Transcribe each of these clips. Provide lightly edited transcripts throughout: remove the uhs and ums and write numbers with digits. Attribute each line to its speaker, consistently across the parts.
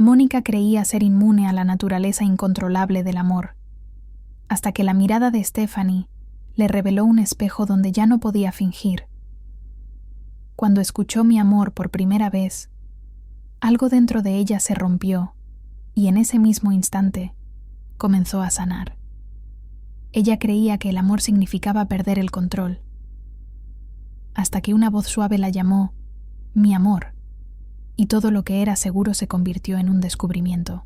Speaker 1: Mónica creía ser inmune a la naturaleza incontrolable del amor, hasta que la mirada de Stephanie le reveló un espejo donde ya no podía fingir. Cuando escuchó mi amor por primera vez, algo dentro de ella se rompió y en ese mismo instante comenzó a sanar. Ella creía que el amor significaba perder el control, hasta que una voz suave la llamó mi amor, y todo lo que era seguro se convirtió en un descubrimiento.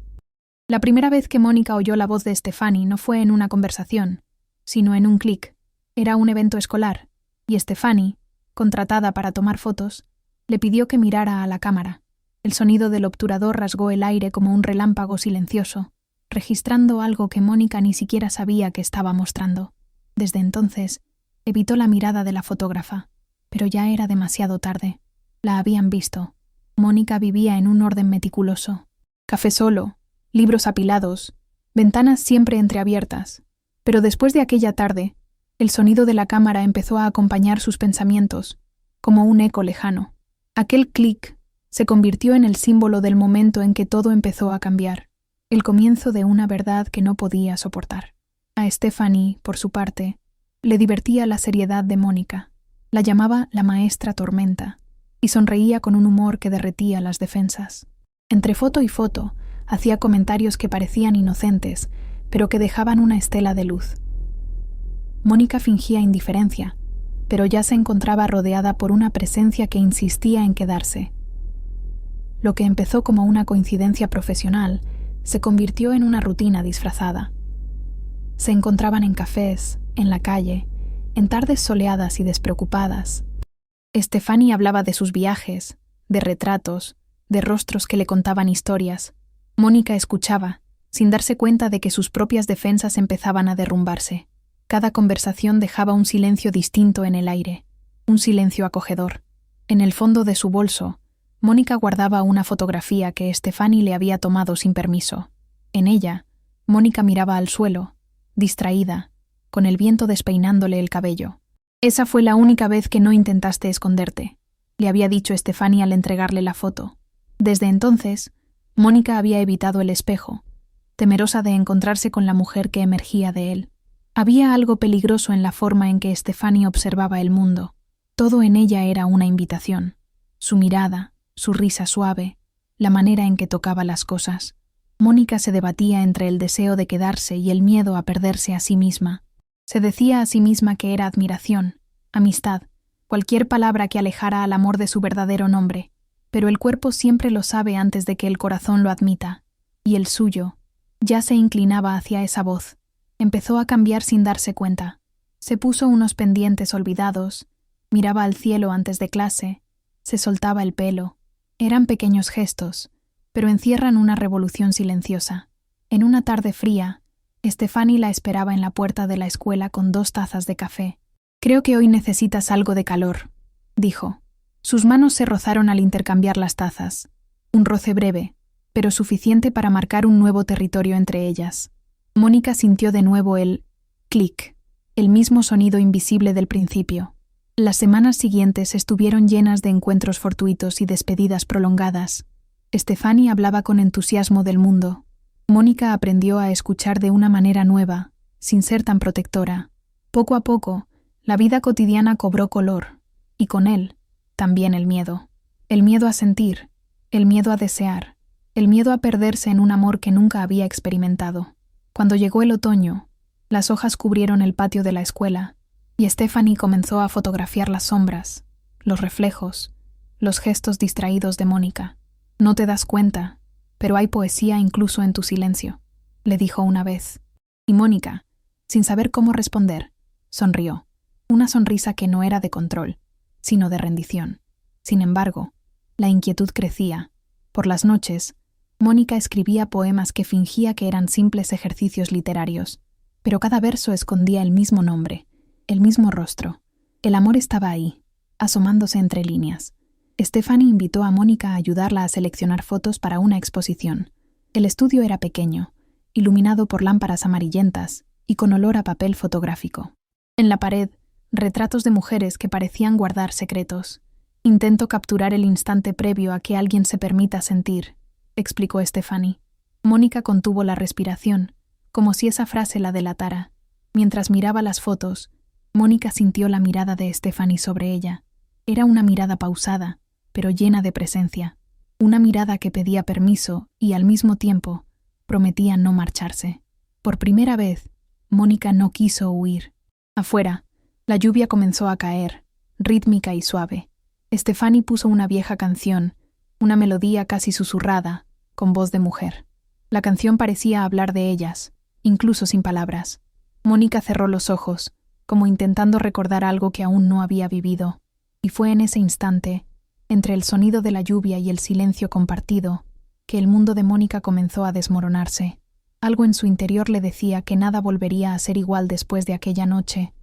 Speaker 1: La primera vez que Mónica oyó la voz de Stephanie no fue en una conversación, sino en un clic. Era un evento escolar, y Stephanie, contratada para tomar fotos, le pidió que mirara a la cámara. El sonido del obturador rasgó el aire como un relámpago silencioso, registrando algo que Mónica ni siquiera sabía que estaba mostrando. Desde entonces, evitó la mirada de la fotógrafa, pero ya era demasiado tarde. La habían visto. Mónica vivía en un orden meticuloso. Café solo, libros apilados, ventanas siempre entreabiertas. Pero después de aquella tarde, el sonido de la cámara empezó a acompañar sus pensamientos, como un eco lejano. Aquel clic se convirtió en el símbolo del momento en que todo empezó a cambiar, el comienzo de una verdad que no podía soportar. A Stephanie, por su parte, le divertía la seriedad de Mónica. La llamaba la maestra tormenta, y sonreía con un humor que derretía las defensas. Entre foto y foto, hacía comentarios que parecían inocentes, pero que dejaban una estela de luz. Mónica fingía indiferencia, pero ya se encontraba rodeada por una presencia que insistía en quedarse. Lo que empezó como una coincidencia profesional se convirtió en una rutina disfrazada. Se encontraban en cafés, en la calle, en tardes soleadas y despreocupadas. Stephanie hablaba de sus viajes, de retratos, de rostros que le contaban historias. Mónica escuchaba, sin darse cuenta de que sus propias defensas empezaban a derrumbarse. Cada conversación dejaba un silencio distinto en el aire, un silencio acogedor. En el fondo de su bolso, Mónica guardaba una fotografía que Stephanie le había tomado sin permiso. En ella, Mónica miraba al suelo, distraída, con el viento despeinándole el cabello. «Esa fue la única vez que no intentaste esconderte», le había dicho Stephanie al entregarle la foto. Desde entonces, Mónica había evitado el espejo, temerosa de encontrarse con la mujer que emergía de él. Había algo peligroso en la forma en que Stephanie observaba el mundo. Todo en ella era una invitación. Su mirada, su risa suave, la manera en que tocaba las cosas. Mónica se debatía entre el deseo de quedarse y el miedo a perderse a sí misma. Se decía a sí misma que era admiración, amistad, cualquier palabra que alejara al amor de su verdadero nombre, pero el cuerpo siempre lo sabe antes de que el corazón lo admita, y el suyo ya se inclinaba hacia esa voz. Empezó a cambiar sin darse cuenta. Se puso unos pendientes olvidados, miraba al cielo antes de clase, se soltaba el pelo. Eran pequeños gestos, pero encierran una revolución silenciosa. En una tarde fría, Stephanie la esperaba en la puerta de la escuela con 2 tazas de café. «Creo que hoy necesitas algo de calor», dijo. Sus manos se rozaron al intercambiar las tazas. Un roce breve, pero suficiente para marcar un nuevo territorio entre ellas. Mónica sintió de nuevo el clic, el mismo sonido invisible del principio. Las semanas siguientes estuvieron llenas de encuentros fortuitos y despedidas prolongadas. Stephanie hablaba con entusiasmo del mundo. Mónica aprendió a escuchar de una manera nueva, sin ser tan protectora. Poco a poco, la vida cotidiana cobró color, y con él, también el miedo. El miedo a sentir, el miedo a desear, el miedo a perderse en un amor que nunca había experimentado. Cuando llegó el otoño, las hojas cubrieron el patio de la escuela, y Stephanie comenzó a fotografiar las sombras, los reflejos, los gestos distraídos de Mónica. «No te das cuenta, pero hay poesía incluso en tu silencio», le dijo una vez. Y Mónica, sin saber cómo responder, sonrió. Una sonrisa que no era de control, sino de rendición. Sin embargo, la inquietud crecía. Por las noches, Mónica escribía poemas que fingía que eran simples ejercicios literarios, pero cada verso escondía el mismo nombre, el mismo rostro. El amor estaba ahí, asomándose entre líneas. Stephanie invitó a Mónica a ayudarla a seleccionar fotos para una exposición. El estudio era pequeño, iluminado por lámparas amarillentas y con olor a papel fotográfico. En la pared, retratos de mujeres que parecían guardar secretos. Intento capturar el instante previo a que alguien se permita sentir, explicó Stephanie. Mónica contuvo la respiración, como si esa frase la delatara. Mientras miraba las fotos, Mónica sintió la mirada de Stephanie sobre ella. Era una mirada pausada, pero llena de presencia. Una mirada que pedía permiso y, al mismo tiempo, prometía no marcharse. Por primera vez, Mónica no quiso huir. Afuera, la lluvia comenzó a caer, rítmica y suave. Stephanie puso una vieja canción, una melodía casi susurrada, con voz de mujer. La canción parecía hablar de ellas, incluso sin palabras. Mónica cerró los ojos, como intentando recordar algo que aún no había vivido, y fue en ese instante, entre el sonido de la lluvia y el silencio compartido, que el mundo de Mónica comenzó a desmoronarse. Algo en su interior le decía que nada volvería a ser igual después de aquella noche.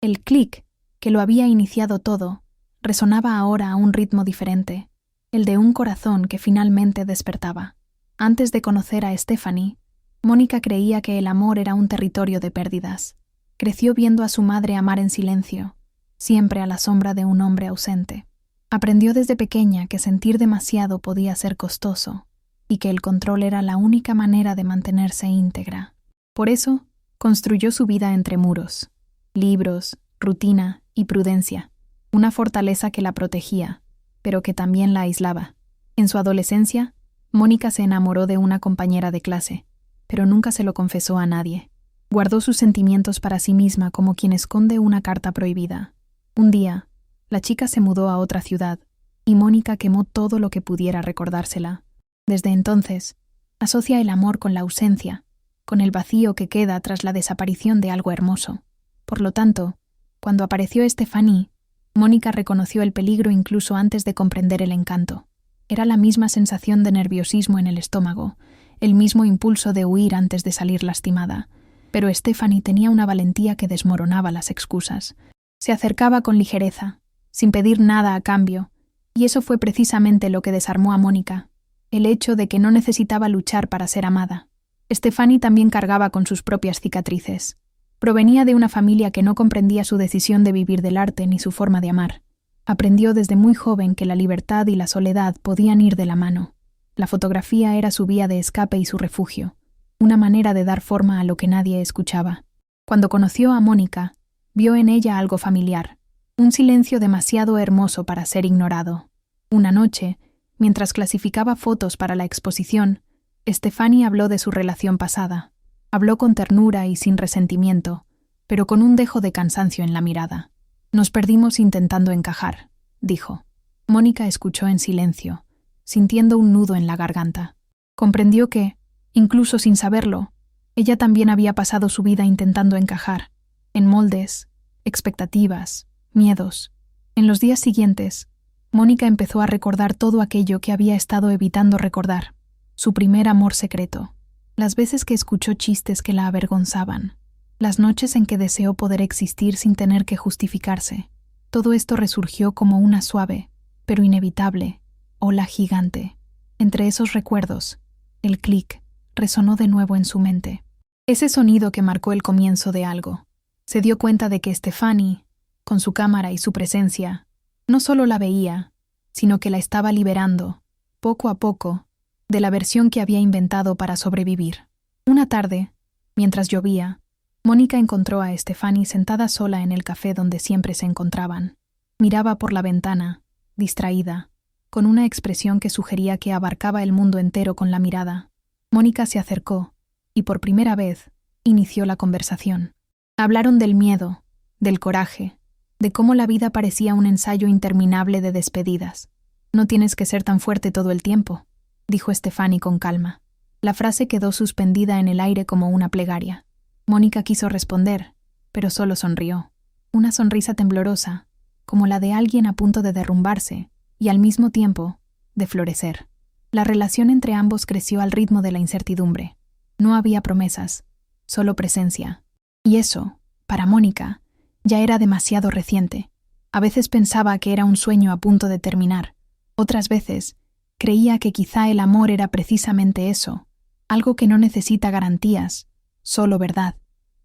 Speaker 1: El clic, que lo había iniciado todo, resonaba ahora a un ritmo diferente, el de un corazón que finalmente despertaba. Antes de conocer a Stephanie, Mónica creía que el amor era un territorio de pérdidas. Creció viendo a su madre amar en silencio, siempre a la sombra de un hombre ausente. Aprendió desde pequeña que sentir demasiado podía ser costoso y que el control era la única manera de mantenerse íntegra. Por eso, construyó su vida entre muros, libros, rutina y prudencia, una fortaleza que la protegía, pero que también la aislaba. En su adolescencia, Mónica se enamoró de una compañera de clase, pero nunca se lo confesó a nadie. Guardó sus sentimientos para sí misma como quien esconde una carta prohibida. Un día, la chica se mudó a otra ciudad, y Mónica quemó todo lo que pudiera recordársela. Desde entonces, asocia el amor con la ausencia, con el vacío que queda tras la desaparición de algo hermoso. Por lo tanto, cuando apareció Stephanie, Mónica reconoció el peligro incluso antes de comprender el encanto. Era la misma sensación de nerviosismo en el estómago, el mismo impulso de huir antes de salir lastimada. Pero Stephanie tenía una valentía que desmoronaba las excusas. Se acercaba con ligereza, sin pedir nada a cambio, y eso fue precisamente lo que desarmó a Mónica, el hecho de que no necesitaba luchar para ser amada. Stephanie también cargaba con sus propias cicatrices. Provenía de una familia que no comprendía su decisión de vivir del arte ni su forma de amar. Aprendió desde muy joven que la libertad y la soledad podían ir de la mano. La fotografía era su vía de escape y su refugio, una manera de dar forma a lo que nadie escuchaba. Cuando conoció a Mónica, vio en ella algo familiar, un silencio demasiado hermoso para ser ignorado. Una noche, mientras clasificaba fotos para la exposición, Stephanie habló de su relación pasada. Habló con ternura y sin resentimiento, pero con un dejo de cansancio en la mirada. «Nos perdimos intentando encajar», dijo. Mónica escuchó en silencio, sintiendo un nudo en la garganta. Comprendió que, incluso sin saberlo, ella también había pasado su vida intentando encajar, en moldes, expectativas, miedos. En los días siguientes, Mónica empezó a recordar todo aquello que había estado evitando recordar. Su primer amor secreto, las veces que escuchó chistes que la avergonzaban, las noches en que deseó poder existir sin tener que justificarse. Todo esto resurgió como una suave, pero inevitable, ola gigante. Entre esos recuerdos, el clic resonó de nuevo en su mente. Ese sonido que marcó el comienzo de algo. Se dio cuenta de que Stephanie, con su cámara y su presencia, no solo la veía, sino que la estaba liberando, poco a poco, de la versión que había inventado para sobrevivir. Una tarde, mientras llovía, Mónica encontró a Stephanie sentada sola en el café donde siempre se encontraban. Miraba por la ventana, distraída, con una expresión que sugería que abarcaba el mundo entero con la mirada. Mónica se acercó y, por primera vez, inició la conversación. Hablaron del miedo, del coraje, de cómo la vida parecía un ensayo interminable de despedidas. «No tienes que ser tan fuerte todo el tiempo», dijo Stephanie con calma. La frase quedó suspendida en el aire como una plegaria. Mónica quiso responder, pero solo sonrió. Una sonrisa temblorosa, como la de alguien a punto de derrumbarse, y al mismo tiempo, de florecer. La relación entre ambos creció al ritmo de la incertidumbre. No había promesas, solo presencia. Y eso, para Mónica, ya era demasiado reciente. A veces pensaba que era un sueño a punto de terminar. Otras veces, creía que quizá el amor era precisamente eso, algo que no necesita garantías, solo verdad.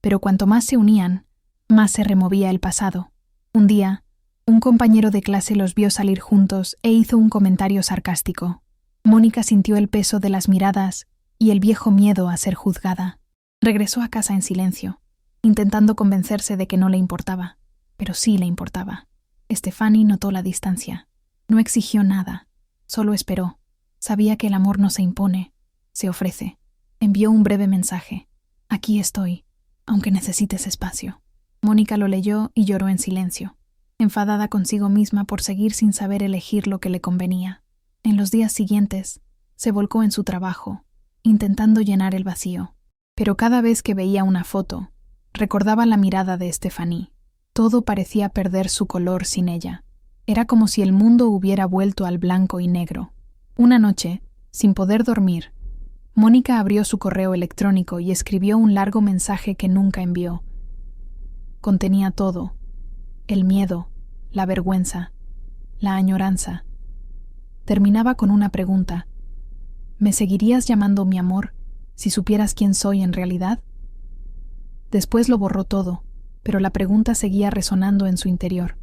Speaker 1: Pero cuanto más se unían, más se removía el pasado. Un día, un compañero de clase los vio salir juntos e hizo un comentario sarcástico. Mónica sintió el peso de las miradas y el viejo miedo a ser juzgada. Regresó a casa en silencio, intentando convencerse de que no le importaba, pero sí le importaba. Stefani notó la distancia. No exigió nada, solo esperó. Sabía que el amor no se impone, se ofrece. Envió un breve mensaje. Aquí estoy, aunque necesites espacio. Mónica lo leyó y lloró en silencio, enfadada consigo misma por seguir sin saber elegir lo que le convenía. En los días siguientes, se volcó en su trabajo, intentando llenar el vacío. Pero cada vez que veía una foto, recordaba la mirada de Stefani. Todo parecía perder su color sin ella. Era como si el mundo hubiera vuelto al blanco y negro. Una noche, sin poder dormir, Mónica abrió su correo electrónico y escribió un largo mensaje que nunca envió. Contenía todo: el miedo, la vergüenza, la añoranza. Terminaba con una pregunta: ¿me seguirías llamando mi amor si supieras quién soy en realidad? Después lo borró todo, pero la pregunta seguía resonando en su interior.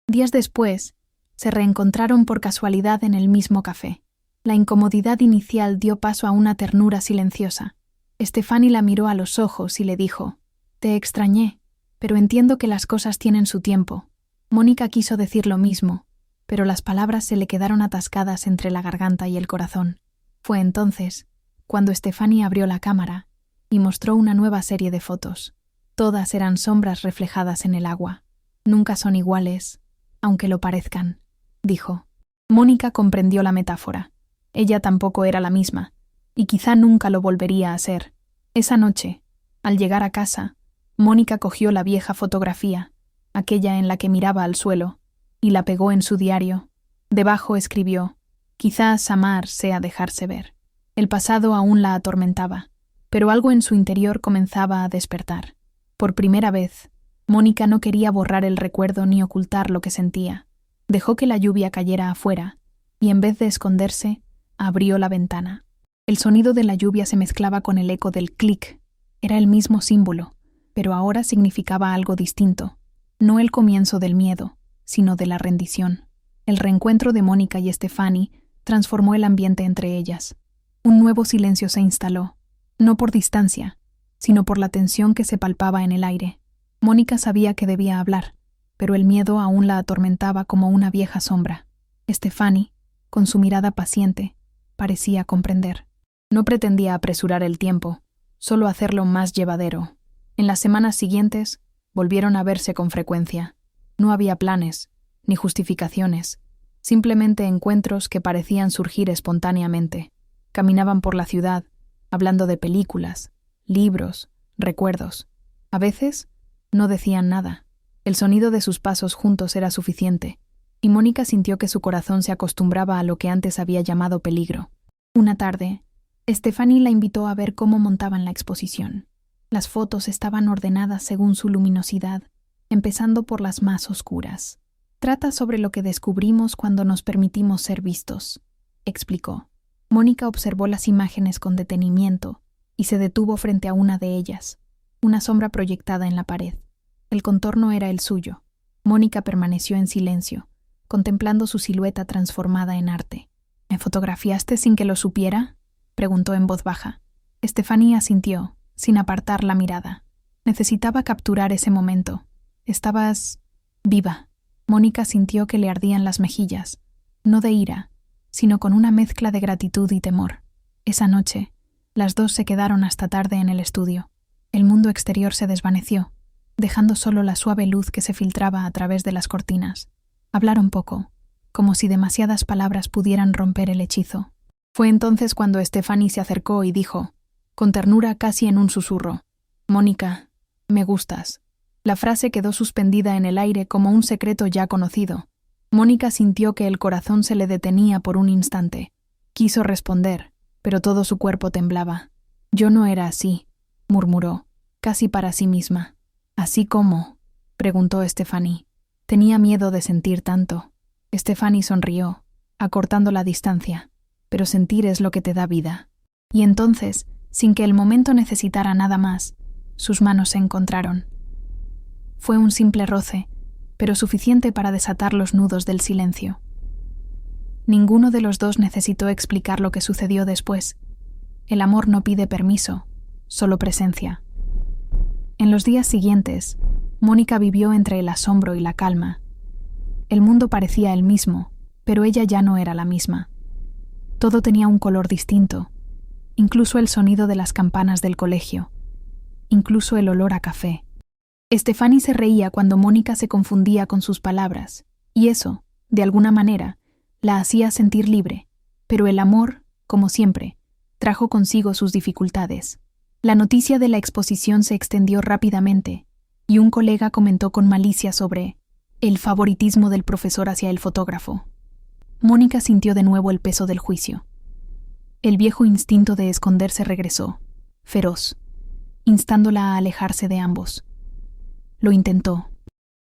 Speaker 1: Días después, se reencontraron por casualidad en el mismo café. La incomodidad inicial dio paso a una ternura silenciosa. Stefani la miró a los ojos y le dijo: «Te extrañé, pero entiendo que las cosas tienen su tiempo». Mónica quiso decir lo mismo, pero las palabras se le quedaron atascadas entre la garganta y el corazón. Fue entonces cuando Stefani abrió la cámara y mostró una nueva serie de fotos. Todas eran sombras reflejadas en el agua. «Nunca son iguales, aunque lo parezcan», dijo. Mónica comprendió la metáfora. Ella tampoco era la misma, y quizá nunca lo volvería a ser. Esa noche, al llegar a casa, Mónica cogió la vieja fotografía, aquella en la que miraba al suelo, y la pegó en su diario. Debajo escribió: «Quizás amar sea dejarse ver». El pasado aún la atormentaba, pero algo en su interior comenzaba a despertar. Por primera vez, Mónica no quería borrar el recuerdo ni ocultar lo que sentía. Dejó que la lluvia cayera afuera, y en vez de esconderse, abrió la ventana. El sonido de la lluvia se mezclaba con el eco del clic. Era el mismo símbolo, pero ahora significaba algo distinto. No el comienzo del miedo, sino de la rendición. El reencuentro de Mónica y Stefani transformó el ambiente entre ellas. Un nuevo silencio se instaló, no por distancia, sino por la tensión que se palpaba en el aire. Mónica sabía que debía hablar, pero el miedo aún la atormentaba como una vieja sombra. Stefani, con su mirada paciente, parecía comprender. No pretendía apresurar el tiempo, solo hacerlo más llevadero. En las semanas siguientes, volvieron a verse con frecuencia. No había planes, ni justificaciones, simplemente encuentros que parecían surgir espontáneamente. Caminaban por la ciudad, hablando de películas, libros, recuerdos. A veces, no decían nada. El sonido de sus pasos juntos era suficiente, y Mónica sintió que su corazón se acostumbraba a lo que antes había llamado peligro. Una tarde, Stefani la invitó a ver cómo montaban la exposición. Las fotos estaban ordenadas según su luminosidad, empezando por las más oscuras. «Trata sobre lo que descubrimos cuando nos permitimos ser vistos», explicó. Mónica observó las imágenes con detenimiento y se detuvo frente a una de ellas, una sombra proyectada en la pared. El contorno era el suyo. Mónica permaneció en silencio, contemplando su silueta transformada en arte. «¿Me fotografiaste sin que lo supiera?», preguntó en voz baja. Stefani asintió, sin apartar la mirada. Necesitaba capturar ese momento. «Estabas viva». Mónica sintió que le ardían las mejillas, no de ira, sino con una mezcla de gratitud y temor. Esa noche, las dos se quedaron hasta tarde en el estudio. El mundo exterior se desvaneció, dejando solo la suave luz que se filtraba a través de las cortinas. Hablaron poco, como si demasiadas palabras pudieran romper el hechizo. Fue entonces cuando Stefani se acercó y dijo, con ternura casi en un susurro: «Mónica, me gustas». La frase quedó suspendida en el aire como un secreto ya conocido. Mónica sintió que el corazón se le detenía por un instante. Quiso responder, pero todo su cuerpo temblaba. «Yo no era así», murmuró, casi para sí misma. «¿Así cómo?», preguntó Stefani. Tenía miedo de sentir tanto. Stefani sonrió, acortando la distancia. «Pero sentir es lo que te da vida». Y entonces, sin que el momento necesitara nada más, sus manos se encontraron. Fue un simple roce, pero suficiente para desatar los nudos del silencio. Ninguno de los dos necesitó explicar lo que sucedió después. El amor no pide permiso, solo presencia. En los días siguientes, Mónica vivió entre el asombro y la calma. El mundo parecía el mismo, pero ella ya no era la misma. Todo tenía un color distinto, incluso el sonido de las campanas del colegio, incluso el olor a café. Stefanie se reía cuando Mónica se confundía con sus palabras, y eso, de alguna manera, la hacía sentir libre, pero el amor, como siempre, trajo consigo sus dificultades. La noticia de la exposición se extendió rápidamente, y un colega comentó con malicia sobre el favoritismo del profesor hacia el fotógrafo. Mónica sintió de nuevo el peso del juicio. El viejo instinto de esconderse regresó, feroz, instándola a alejarse de ambos. Lo intentó.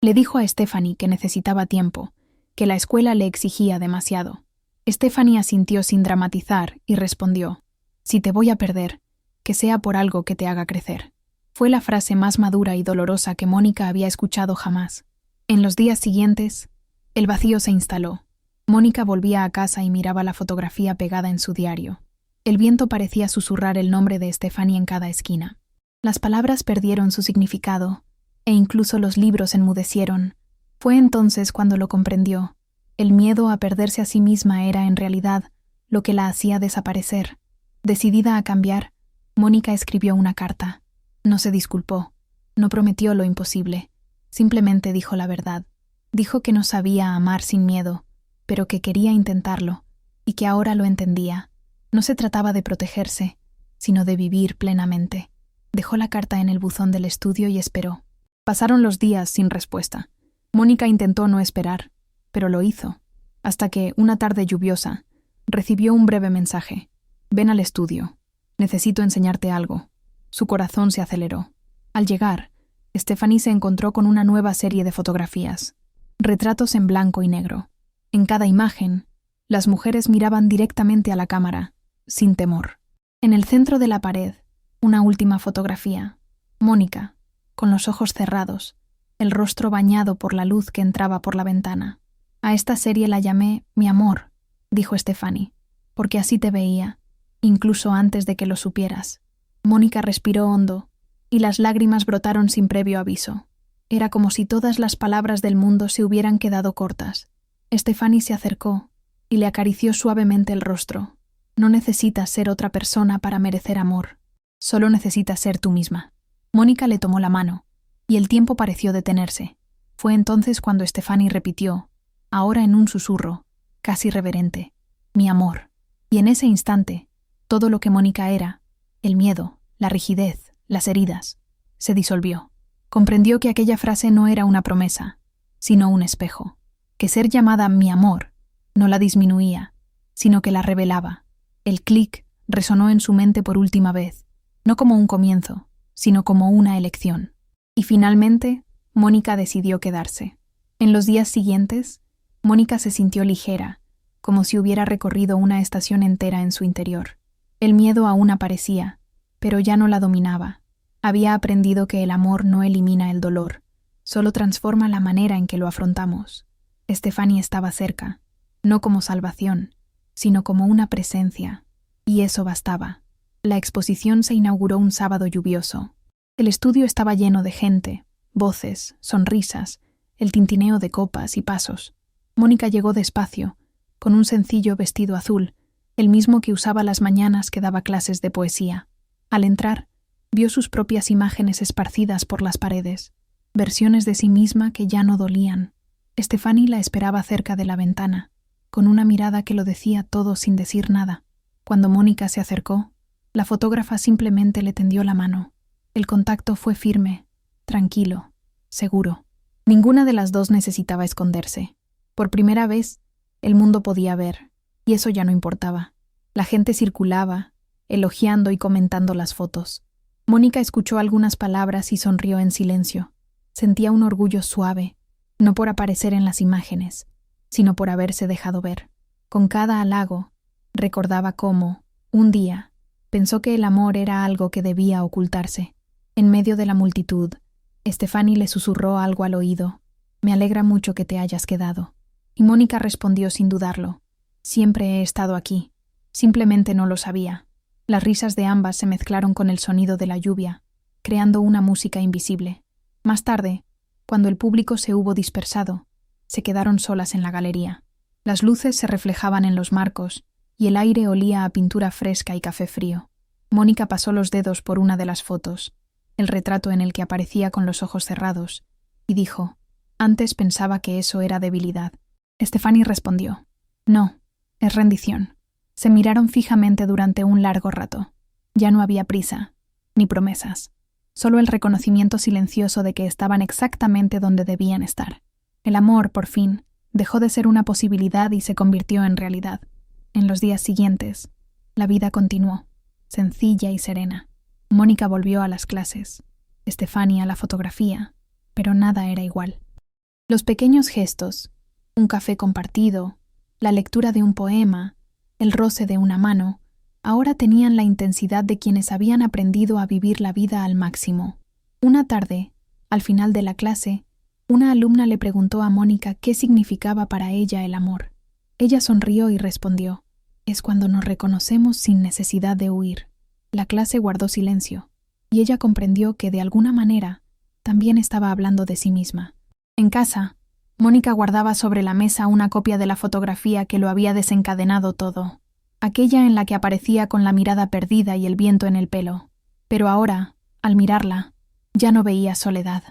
Speaker 1: Le dijo a Stefanie que necesitaba tiempo, que la escuela le exigía demasiado. Stefanie asintió sin dramatizar y respondió: «Si te voy a perder, que sea por algo que te haga crecer». Fue la frase más madura y dolorosa que Mónica había escuchado jamás. En los días siguientes, el vacío se instaló. Mónica volvía a casa y miraba la fotografía pegada en su diario. El viento parecía susurrar el nombre de Stefanie en cada esquina. Las palabras perdieron su significado, e incluso los libros enmudecieron. Fue entonces cuando lo comprendió. El miedo a perderse a sí misma era, en realidad, lo que la hacía desaparecer. Decidida a cambiar, Mónica escribió una carta. No se disculpó, no prometió lo imposible, simplemente dijo la verdad. Dijo que no sabía amar sin miedo, pero que quería intentarlo, y que ahora lo entendía. No se trataba de protegerse, sino de vivir plenamente. Dejó la carta en el buzón del estudio y esperó. Pasaron los días sin respuesta. Mónica intentó no esperar, pero lo hizo, hasta que, una tarde lluviosa, recibió un breve mensaje. «Ven al estudio. Necesito enseñarte algo». Su corazón se aceleró. Al llegar, Stefanie se encontró con una nueva serie de fotografías. Retratos en blanco y negro. En cada imagen, las mujeres miraban directamente a la cámara, sin temor. En el centro de la pared, una última fotografía. Mónica, con los ojos cerrados, el rostro bañado por la luz que entraba por la ventana. «A esta serie la llamé Mi amor», dijo Stefanie, «porque así te veía, incluso antes de que lo supieras». Mónica respiró hondo, y las lágrimas brotaron sin previo aviso. Era como si todas las palabras del mundo se hubieran quedado cortas. Stefanie se acercó y le acarició suavemente el rostro. «No necesitas ser otra persona para merecer amor. Solo necesitas ser tú misma». Mónica le tomó la mano, y el tiempo pareció detenerse. Fue entonces cuando Stefanie repitió, ahora en un susurro, casi reverente: «Mi amor». Y en ese instante, todo lo que Mónica era, el miedo, la rigidez, las heridas, se disolvió. Comprendió que aquella frase no era una promesa, sino un espejo, que ser llamada mi amor no la disminuía, sino que la revelaba. El clic resonó en su mente por última vez, no como un comienzo, sino como una elección. Y finalmente, Mónica decidió quedarse. En los días siguientes, Mónica se sintió ligera, como si hubiera recorrido una estación entera en su interior. El miedo aún aparecía, pero ya no la dominaba. Había aprendido que el amor no elimina el dolor, solo transforma la manera en que lo afrontamos. Stefanie estaba cerca, no como salvación, sino como una presencia, y eso bastaba. La exposición se inauguró un sábado lluvioso. El estudio estaba lleno de gente, voces, sonrisas, el tintineo de copas y pasos. Mónica llegó despacio, con un sencillo vestido azul, el mismo que usaba las mañanas que daba clases de poesía. Al entrar, vio sus propias imágenes esparcidas por las paredes, versiones de sí misma que ya no dolían. Stefanie la esperaba cerca de la ventana, con una mirada que lo decía todo sin decir nada. Cuando Mónica se acercó, la fotógrafa simplemente le tendió la mano. El contacto fue firme, tranquilo, seguro. Ninguna de las dos necesitaba esconderse. Por primera vez, el mundo podía ver, y eso ya no importaba. La gente circulaba, elogiando y comentando las fotos. Mónica escuchó algunas palabras y sonrió en silencio. Sentía un orgullo suave, no por aparecer en las imágenes, sino por haberse dejado ver. Con cada halago, recordaba cómo, un día, pensó que el amor era algo que debía ocultarse. En medio de la multitud, Stefanie le susurró algo al oído. «Me alegra mucho que te hayas quedado». Y Mónica respondió sin dudarlo: Siempre he estado aquí. Simplemente no lo sabía. Las risas de ambas se mezclaron con el sonido de la lluvia, creando una música invisible. Más tarde, cuando el público se hubo dispersado, se quedaron solas en la galería. Las luces se reflejaban en los marcos y el aire olía a pintura fresca y café frío. Mónica pasó los dedos por una de las fotos, el retrato en el que aparecía con los ojos cerrados, y dijo: «Antes pensaba que eso era debilidad». Stephanie respondió: «No, es rendición». Se miraron fijamente durante un largo rato. Ya no había prisa, ni promesas, solo el reconocimiento silencioso de que estaban exactamente donde debían estar. El amor, por fin, dejó de ser una posibilidad y se convirtió en realidad. En los días siguientes, la vida continuó, sencilla y serena. Mónica volvió a las clases, Stephanie a la fotografía, pero nada era igual. Los pequeños gestos, un café compartido, la lectura de un poema, el roce de una mano, ahora tenían la intensidad de quienes habían aprendido a vivir la vida al máximo. Una tarde, al final de la clase, una alumna le preguntó a Mónica qué significaba para ella el amor. Ella sonrió y respondió: «Es cuando nos reconocemos sin necesidad de huir». La clase guardó silencio, y ella comprendió que, de alguna manera, también estaba hablando de sí misma. En casa, Mónica guardaba sobre la mesa una copia de la fotografía que lo había desencadenado todo, aquella en la que aparecía con la mirada perdida y el viento en el pelo. Pero ahora, al mirarla, ya no veía soledad.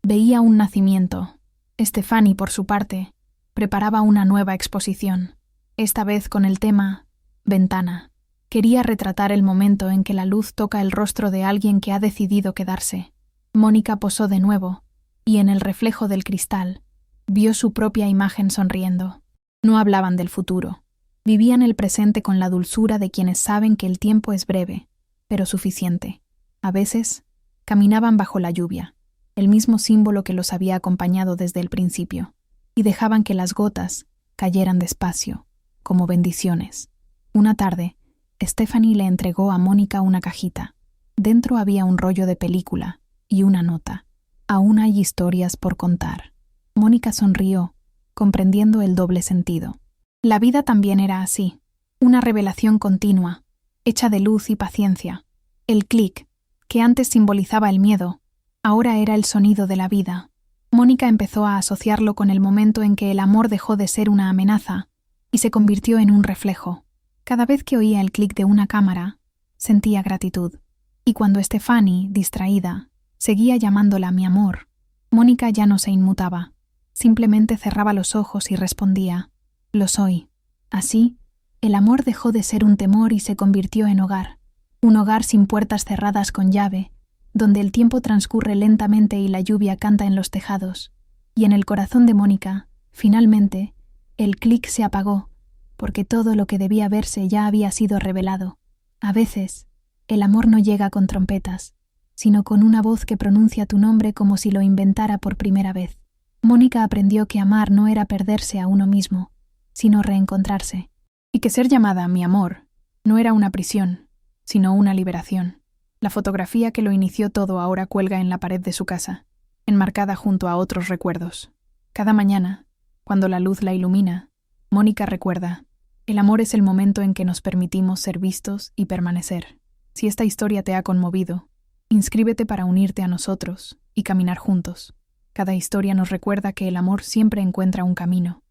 Speaker 1: Veía un nacimiento. Stephanie, por su parte, preparaba una nueva exposición, esta vez con el tema «Ventana». Quería retratar el momento en que la luz toca el rostro de alguien que ha decidido quedarse. Mónica posó de nuevo, y en el reflejo del cristal, vio su propia imagen sonriendo. No hablaban del futuro. Vivían el presente con la dulzura de quienes saben que el tiempo es breve, pero suficiente. A veces, caminaban bajo la lluvia, el mismo símbolo que los había acompañado desde el principio, y dejaban que las gotas cayeran despacio, como bendiciones. Una tarde, Stephanie le entregó a Mónica una cajita. Dentro había un rollo de película y una nota: «Aún hay historias por contar». Mónica sonrió, comprendiendo el doble sentido. La vida también era así, una revelación continua, hecha de luz y paciencia. El clic, que antes simbolizaba el miedo, ahora era el sonido de la vida. Mónica empezó a asociarlo con el momento en que el amor dejó de ser una amenaza y se convirtió en un reflejo. Cada vez que oía el clic de una cámara, sentía gratitud. Y cuando Stephanie, distraída, seguía llamándola mi amor, Mónica ya no se inmutaba. Simplemente cerraba los ojos y respondía: «Lo soy». Así, el amor dejó de ser un temor y se convirtió en hogar. Un hogar sin puertas cerradas con llave, donde el tiempo transcurre lentamente y la lluvia canta en los tejados. Y en el corazón de Mónica, finalmente, el clic se apagó, porque todo lo que debía verse ya había sido revelado. A veces, el amor no llega con trompetas, sino con una voz que pronuncia tu nombre como si lo inventara por primera vez. Mónica aprendió que amar no era perderse a uno mismo, sino reencontrarse, y que ser llamada mi amor no era una prisión, sino una liberación. La fotografía que lo inició todo ahora cuelga en la pared de su casa, enmarcada junto a otros recuerdos. Cada mañana, cuando la luz la ilumina, Mónica recuerda: el amor es el momento en que nos permitimos ser vistos y permanecer. Si esta historia te ha conmovido, inscríbete para unirte a nosotros y caminar juntos. Cada historia nos recuerda que el amor siempre encuentra un camino,